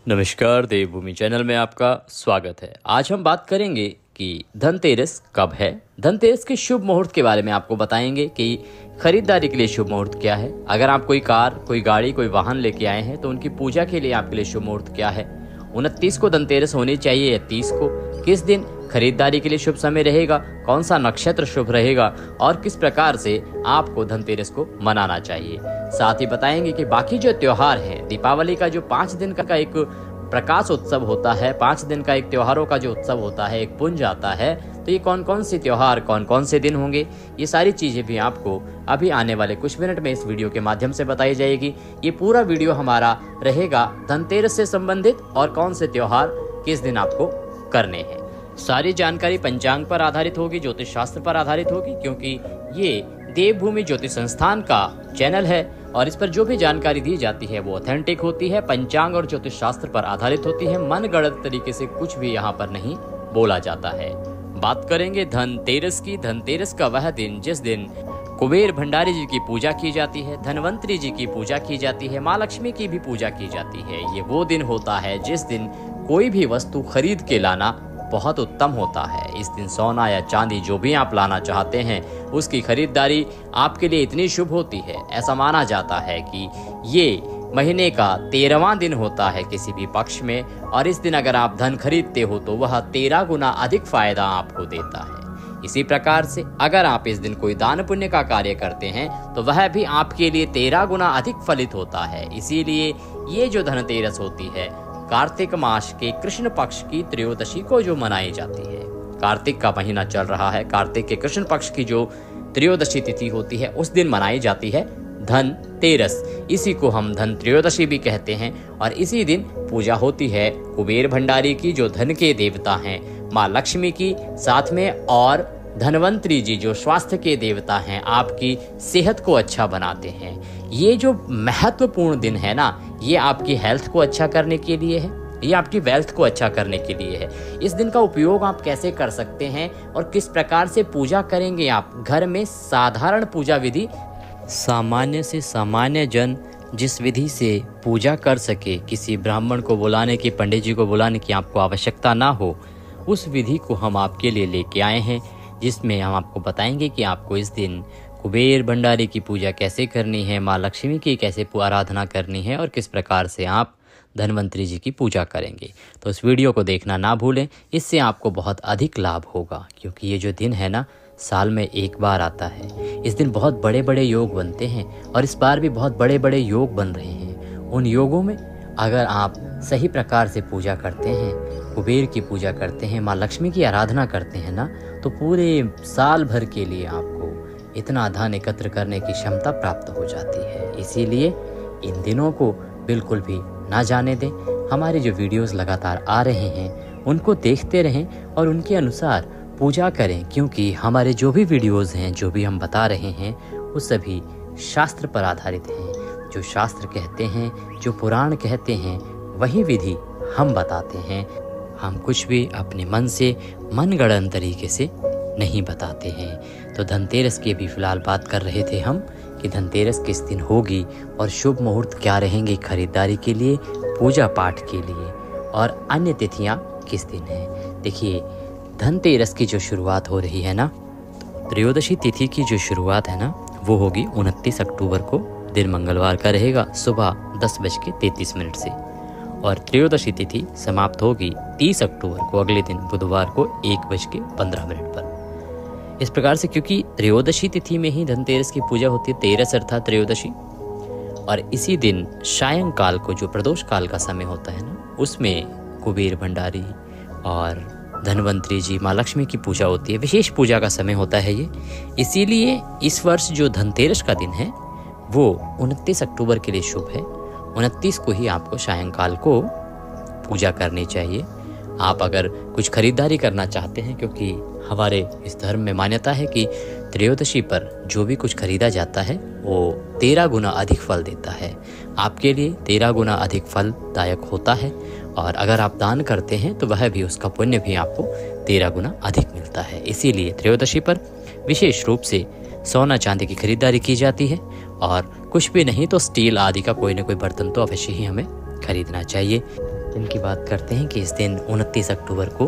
नमस्कार, देवभूमि चैनल में आपका स्वागत है। आज हम बात करेंगे कि धनतेरस कब है। धनतेरस के शुभ मुहूर्त के बारे में आपको बताएंगे कि खरीदारी के लिए शुभ मुहूर्त क्या है। अगर आप कोई कार, कोई गाड़ी, कोई वाहन लेके आए हैं तो उनकी पूजा के लिए आपके लिए शुभ मुहूर्त क्या है। 29 को धनतेरस होनी चाहिए या 30 को, किस दिन खरीदारी के लिए शुभ समय रहेगा, कौन सा नक्षत्र शुभ रहेगा और किस प्रकार से आपको धनतेरस को मनाना चाहिए। साथ ही बताएंगे कि बाकी जो त्योहार है, दीपावली का जो 5 दिन का एक प्रकाश उत्सव होता है, 5 दिन का एक त्योहारों का जो उत्सव होता है, एक पुंज आता है, तो ये कौन कौन से त्योहार, कौन कौन से दिन होंगे, ये सारी चीज़ें भी आपको अभी आने वाले कुछ मिनट में इस वीडियो के माध्यम से बताई जाएगी। ये पूरा वीडियो हमारा रहेगा धनतेरस से संबंधित और कौन से त्योहार किस दिन आपको करने हैं। सारी जानकारी पंचांग पर आधारित होगी, ज्योतिष शास्त्र पर आधारित होगी, क्योंकि ये देवभूमि ज्योतिष संस्थान का चैनल है और इस पर जो भी जानकारी दी जाती है वो ऑथेंटिक होती है, पंचांग और ज्योतिष शास्त्र पर आधारित होती है। मनगढ़ंत तरीके से कुछ भी यहाँ पर नहीं बोला जाता है। बात करेंगे धनतेरस की। धनतेरस का वह दिन जिस दिन कुबेर भंडारी जी की पूजा की जाती है, धनवंतरी जी की पूजा की जाती है, माँ लक्ष्मी की भी पूजा की जाती है। ये वो दिन होता है जिस दिन कोई भी वस्तु खरीद के लाना बहुत उत्तम होता है। इस दिन सोना या चांदी जो भी आप लाना चाहते हैं उसकी खरीदारी आपके लिए इतनी शुभ होती है। ऐसा माना जाता है कि ये महीने का 13वां दिन होता है किसी भी पक्ष में, और इस दिन अगर आप धन खरीदते हो तो वह 13 गुना अधिक फायदा आपको देता है। इसी प्रकार से अगर आप इस दिन कोई दान पुण्य का कार्य करते हैं तो वह भी आपके लिए 13 गुना अधिक फलित होता है। इसीलिए ये जो धनतेरस होती है कार्तिक मास के कृष्ण पक्ष की त्रयोदशी को जो मनाई जाती है। कार्तिक का महीना चल रहा है, कार्तिक के कृष्ण पक्ष की जो त्रयोदशी तिथि होती है उस दिन मनाई जाती है धनतेरस। इसी को हम धन त्रयोदशी भी कहते हैं और इसी दिन पूजा होती है कुबेर भंडारी की जो धन के देवता हैं, माँ लक्ष्मी की, साथ में और धनवंतरी जी जो स्वास्थ्य के देवता हैं, आपकी सेहत को अच्छा बनाते हैं। ये जो महत्वपूर्ण दिन है ना, ये आपकी हेल्थ को अच्छा करने के लिए है, ये आपकी वेल्थ को अच्छा करने के लिए है। इस दिन का उपयोग आप कैसे कर सकते हैं और किस प्रकार से पूजा करेंगे आप घर में। साधारण पूजा विधि, सामान्य से सामान्य जन जिस विधि से पूजा कर सके, किसी ब्राह्मण को बुलाने की, पंडित जी को बुलाने की आपको आवश्यकता ना हो, उस विधि को हम आपके लिए लेके आए हैं, जिसमें हम आपको बताएंगे कि आपको इस दिन कुबेर भंडारी की पूजा कैसे करनी है, माँ लक्ष्मी की कैसे आराधना करनी है और किस प्रकार से आप धनवंतरी जी की पूजा करेंगे। तो इस वीडियो को देखना ना भूलें, इससे आपको बहुत अधिक लाभ होगा, क्योंकि ये जो दिन है ना साल में एक बार आता है। इस दिन बहुत बड़े बड़े योग बनते हैं और इस बार भी बहुत बड़े बड़े योग बन रहे हैं। उन योगों में अगर आप सही प्रकार से पूजा करते हैं, कुबेर की पूजा करते हैं, माँ लक्ष्मी की आराधना करते हैं ना, तो पूरे साल भर के लिए आपको इतना धन एकत्र करने की क्षमता प्राप्त हो जाती है। इसीलिए इन दिनों को बिल्कुल भी ना जाने दें। हमारे जो वीडियोस लगातार आ रहे हैं उनको देखते रहें और उनके अनुसार पूजा करें, क्योंकि हमारे जो भी वीडियोस हैं, जो भी हम बता रहे हैं, वो सभी शास्त्र पर आधारित हैं। जो शास्त्र कहते हैं, जो पुराण कहते हैं, वही विधि हम बताते हैं। हम कुछ भी अपने मन से मनगढ़ंत तरीके से नहीं बताते हैं। तो धनतेरस की भी फिलहाल बात कर रहे थे हम कि धनतेरस किस दिन होगी और शुभ मुहूर्त क्या रहेंगे खरीदारी के लिए, पूजा पाठ के लिए, और अन्य तिथियां किस दिन हैं। देखिए, धनतेरस की जो शुरुआत हो रही है ना, त्रयोदशी तिथि की जो शुरुआत है ना, वो होगी 29 अक्टूबर को, दिन मंगलवार का रहेगा, सुबह 10:33 से, और त्रयोदशी तिथि समाप्त होगी 30 अक्टूबर को, अगले दिन बुधवार को 1:15 पर। इस प्रकार से, क्योंकि त्रयोदशी तिथि में ही धनतेरस की पूजा होती है, 13 अर्थात त्रयोदशी, और इसी दिन सायंकाल को जो प्रदोष काल का समय होता है ना, उसमें कुबेर भंडारी और धनवंतरी जी, माँ लक्ष्मी की पूजा होती है। विशेष पूजा का समय होता है ये। इसीलिए इस वर्ष जो धनतेरस का दिन है वो 29 अक्टूबर के लिए शुभ है। 29 को ही आपको सायंकाल को पूजा करनी चाहिए। आप अगर कुछ खरीदारी करना चाहते हैं, क्योंकि हमारे इस धर्म में मान्यता है कि त्रयोदशी पर जो भी कुछ खरीदा जाता है वो 13 गुना अधिक फल देता है। आपके लिए 13 गुना अधिक फलदायक होता है, और अगर आप दान करते हैं तो वह भी, उसका पुण्य भी आपको 13 गुना अधिक मिलता है। इसीलिए त्रयोदशी पर विशेष रूप से सोना चांदी की खरीदारी की जाती है, और कुछ भी नहीं तो स्टील आदि का कोई न कोई बर्तन तो अवश्य ही हमें खरीदना चाहिए। दिन की बात करते हैं कि इस दिन 29 अक्टूबर को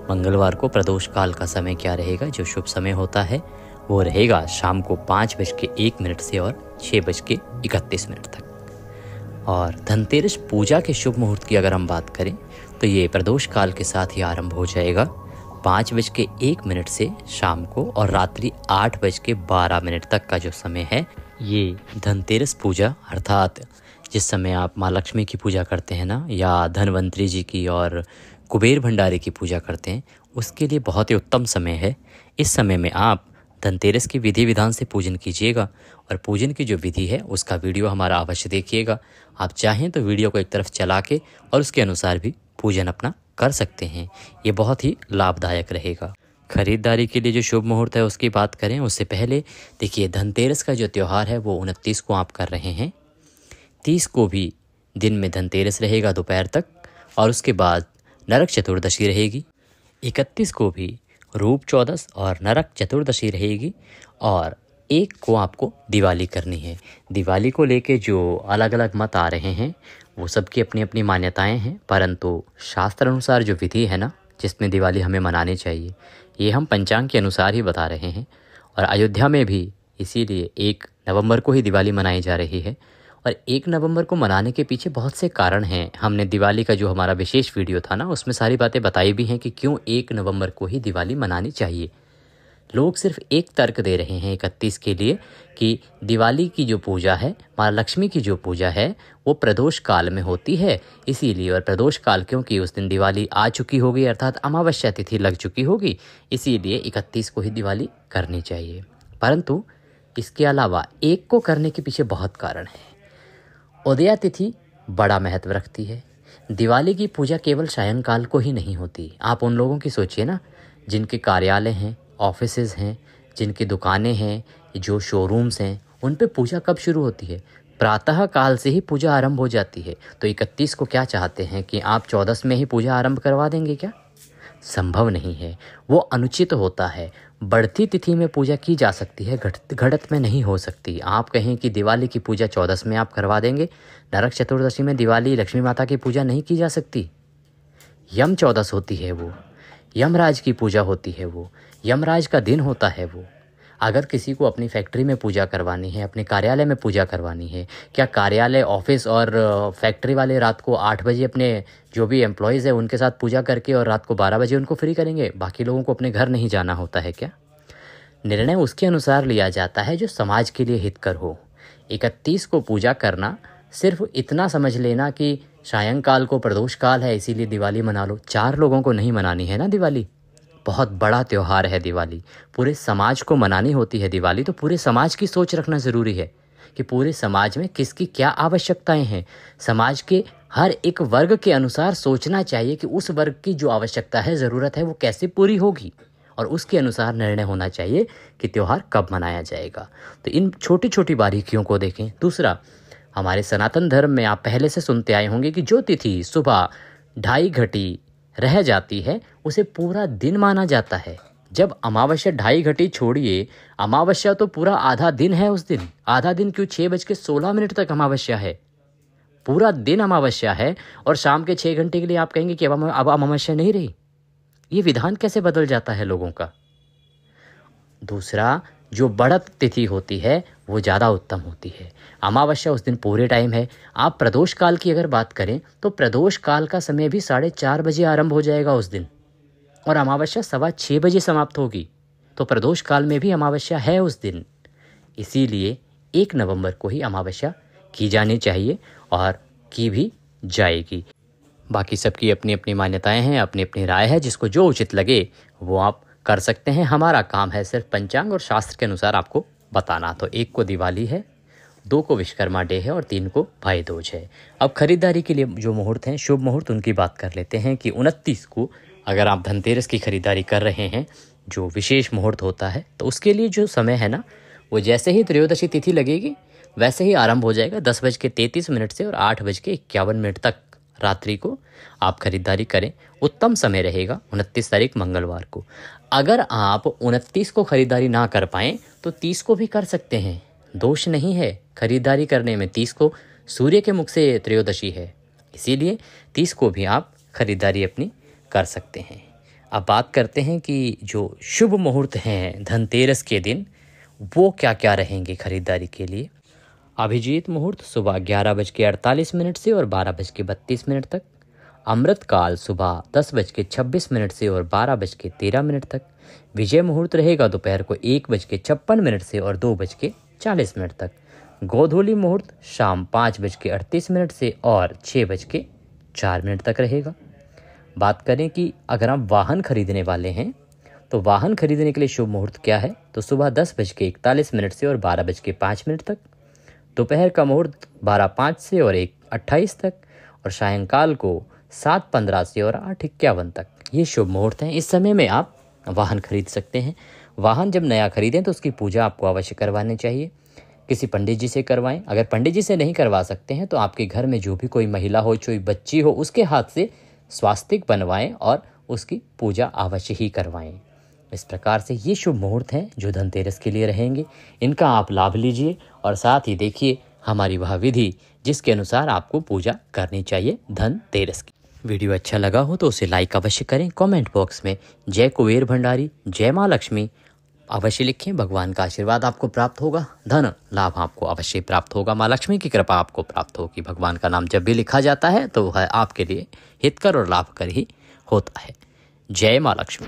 मंगलवार को प्रदोष काल का समय क्या रहेगा। जो शुभ समय होता है वो रहेगा शाम को 5:01 से और 6:31 तक। और धनतेरस पूजा के शुभ मुहूर्त की अगर हम बात करें तो ये प्रदोष काल के साथ ही आरंभ हो जाएगा 5:01 से शाम को, और रात्रि 8:12 तक का जो समय है ये धनतेरस पूजा, अर्थात जिस समय आप माँ लक्ष्मी की पूजा करते हैं ना, या धनवंतरी जी की और कुबेर भंडारी की पूजा करते हैं, उसके लिए बहुत ही उत्तम समय है। इस समय में आप धनतेरस की विधि विधान से पूजन कीजिएगा, और पूजन की जो विधि है उसका वीडियो हमारा अवश्य देखिएगा। आप चाहें तो वीडियो को एक तरफ चला के और उसके अनुसार भी पूजन अपना कर सकते हैं। ये बहुत ही लाभदायक रहेगा। खरीदारी के लिए जो शुभ मुहूर्त है उसकी बात करें उससे पहले देखिए, धनतेरस का जो त्यौहार है वो 29 को आप कर रहे हैं। 30 को भी दिन में धनतेरस रहेगा दोपहर तक, और उसके बाद नरक चतुर्दशी रहेगी। 31 को भी रूप चौदस और नरक चतुर्दशी रहेगी, और 1 को आपको दिवाली करनी है। दिवाली को लेके जो अलग अलग मत आ रहे हैं वो सबकी अपनी अपनी मान्यताएं हैं, परंतु शास्त्र अनुसार जो विधि है ना जिसमें दिवाली हमें मनानी चाहिए, ये हम पंचांग के अनुसार ही बता रहे हैं। और अयोध्या में भी इसीलिए 1 नवंबर को ही दिवाली मनाई जा रही है, और 1 नवंबर को मनाने के पीछे बहुत से कारण हैं। हमने दिवाली का जो हमारा विशेष वीडियो था ना उसमें सारी बातें बताई भी हैं कि क्यों 1 नवंबर को ही दिवाली मनानी चाहिए। लोग सिर्फ एक तर्क दे रहे हैं 31 के लिए कि दिवाली की जो पूजा है, माँ लक्ष्मी की जो पूजा है वो प्रदोष काल में होती है, इसीलिए। और प्रदोष काल क्योंकि उस दिन दिवाली आ चुकी होगी, अर्थात अमावस्या तिथि लग चुकी होगी, इसीलिए 31 को ही दिवाली करनी चाहिए। परंतु इसके अलावा 1 को करने के पीछे बहुत कारण है। उदया तिथि बड़ा महत्व रखती है। दिवाली की पूजा केवल सायंकाल को ही नहीं होती। आप उन लोगों की सोचिए ना जिनके कार्यालय हैं, ऑफिसेज हैं, जिनकी दुकानें हैं, जो शोरूम्स हैं, उन पे पूजा कब शुरू होती है? प्रातः काल से ही पूजा आरंभ हो जाती है। तो 31 को क्या चाहते हैं कि आप 14 में ही पूजा आरंभ करवा देंगे क्या? संभव नहीं है, वो अनुचित होता है। बढ़ती तिथि में पूजा की जा सकती है, घटत में नहीं हो सकती। आप कहें कि दिवाली की पूजा 14 में आप करवा देंगे, नरक चतुर्दशी में दिवाली लक्ष्मी माता की पूजा नहीं की जा सकती। यम 14 होती है वो, यमराज की पूजा होती है वो, यमराज का दिन होता है वो। अगर किसी को अपनी फैक्ट्री में पूजा करवानी है, अपने कार्यालय में पूजा करवानी है, क्या कार्यालय, ऑफिस और फैक्ट्री वाले रात को 8 बजे अपने जो भी एम्प्लॉयज़ है उनके साथ पूजा करके और रात को 12 बजे उनको फ्री करेंगे? बाकी लोगों को अपने घर नहीं जाना होता है क्या? निर्णय उसके अनुसार लिया जाता है जो समाज के लिए हितकर हो। 31 को पूजा करना सिर्फ इतना समझ लेना कि सायंकाल को प्रदोष काल है इसीलिए दिवाली मना लो, 4 लोगों को नहीं मनानी है ना दिवाली। बहुत बड़ा त्यौहार है दिवाली, पूरे समाज को मनानी होती है दिवाली। तो पूरे समाज की सोच रखना ज़रूरी है कि पूरे समाज में किसकी क्या आवश्यकताएं हैं। समाज के हर एक वर्ग के अनुसार सोचना चाहिए कि उस वर्ग की जो आवश्यकता है, ज़रूरत है, वो कैसे पूरी होगी, और उसके अनुसार निर्णय होना चाहिए कि त्यौहार कब मनाया जाएगा। तो इन छोटी छोटी बारीकियों को देखें। दूसरा, हमारे सनातन धर्म में आप पहले से सुनते आए होंगे कि जो तिथि सुबह 2:30 घटी रह जाती है उसे पूरा दिन माना जाता है। जब अमावस्या 2:30 घटी छोड़िए, अमावस्या तो पूरा आधा दिन है उस दिन। आधा दिन क्यों, 6:16 तक अमावस्या है, पूरा दिन अमावस्या है। और शाम के 6 घंटे के लिए आप कहेंगे कि अब अमावस्या नहीं रही। ये विधान कैसे बदल जाता है लोगों का? दूसरा, जो बढ़त तिथि होती है वो ज़्यादा उत्तम होती है। अमावस्या उस दिन पूरे टाइम है। आप प्रदोष काल की अगर बात करें तो प्रदोष काल का समय भी 4:30 बजे आरंभ हो जाएगा उस दिन, और अमावस्या 6:15 बजे समाप्त होगी। तो प्रदोष काल में भी अमावस्या है उस दिन, इसीलिए 1 नवंबर को ही अमावस्या की जानी चाहिए और की भी जाएगी। बाकी सबकी अपनी अपनी मान्यताएं हैं, अपनी अपनी राय है, जिसको जो उचित लगे वो आप कर सकते हैं। हमारा काम है सिर्फ पंचांग और शास्त्र के अनुसार आपको बताना। तो 1 को दिवाली है, 2 को विश्वकर्मा डे है और 3 को भाई दूज है। अब खरीदारी के लिए जो मुहूर्त हैं, शुभ मुहूर्त, उनकी बात कर लेते हैं कि 29 को अगर आप धनतेरस की खरीदारी कर रहे हैं, जो विशेष मुहूर्त होता है, तो उसके लिए जो समय है ना, वो जैसे ही त्रयोदशी तिथि लगेगी वैसे ही आरंभ हो जाएगा। 10:33 से और 8:51 तक रात्रि को आप खरीदारी करें। उत्तम समय रहेगा 29 तारीख मंगलवार को। अगर आप 29 को खरीदारी ना कर पाएँ तो 30 को भी कर सकते हैं, दोष नहीं है खरीदारी करने में। 30 को सूर्य के मुख से त्रयोदशी है, इसीलिए 30 को भी आप खरीदारी अपनी कर सकते हैं। अब बात करते हैं कि जो शुभ मुहूर्त हैं धनतेरस के दिन वो क्या क्या रहेंगे खरीदारी के लिए। अभिजीत मुहूर्त सुबह 11:48 से और 12:32 तक। अमृत काल सुबह 10:26 से और 12:13 तक। विजय मुहूर्त रहेगा दोपहर को 1:56 से और 2:40 तक। गोधूली मुहूर्त शाम 5:38 से और 6:04 तक रहेगा। बात करें कि अगर आप वाहन खरीदने वाले हैं तो वाहन खरीदने के लिए शुभ मुहूर्त क्या है, तो सुबह 10:41 से और 12:05 तक। दोपहर का मुहूर्त 12:05 से और 1:28 तक और सायंकाल को 7:15 से और 8:51 तक। ये शुभ मुहूर्त हैं। इस समय में आप वाहन खरीद सकते हैं। वाहन जब नया खरीदें तो उसकी पूजा आपको अवश्य करवानी चाहिए। किसी पंडित जी से करवाएं। अगर पंडित जी से नहीं करवा सकते हैं तो आपके घर में जो भी कोई महिला हो, कोई बच्ची हो, उसके हाथ से स्वास्तिक बनवाएं और उसकी पूजा अवश्य ही करवाएं। इस प्रकार से ये शुभ मुहूर्त हैं जो धनतेरस के लिए रहेंगे। इनका आप लाभ लीजिए और साथ ही देखिए हमारी वह विधि जिसके अनुसार आपको पूजा करनी चाहिए धनतेरस की। वीडियो अच्छा लगा हो तो उसे लाइक अवश्य करें। कमेंट बॉक्स में जय कुबेर भंडारी, जय माँ लक्ष्मी अवश्य लिखें। भगवान का आशीर्वाद आपको प्राप्त होगा, धन लाभ आपको अवश्य प्राप्त होगा, माँ लक्ष्मी की कृपा आपको प्राप्त होगी। भगवान का नाम जब भी लिखा जाता है तो वह आपके लिए हितकर और लाभकर ही होता है। जय माँ लक्ष्मी।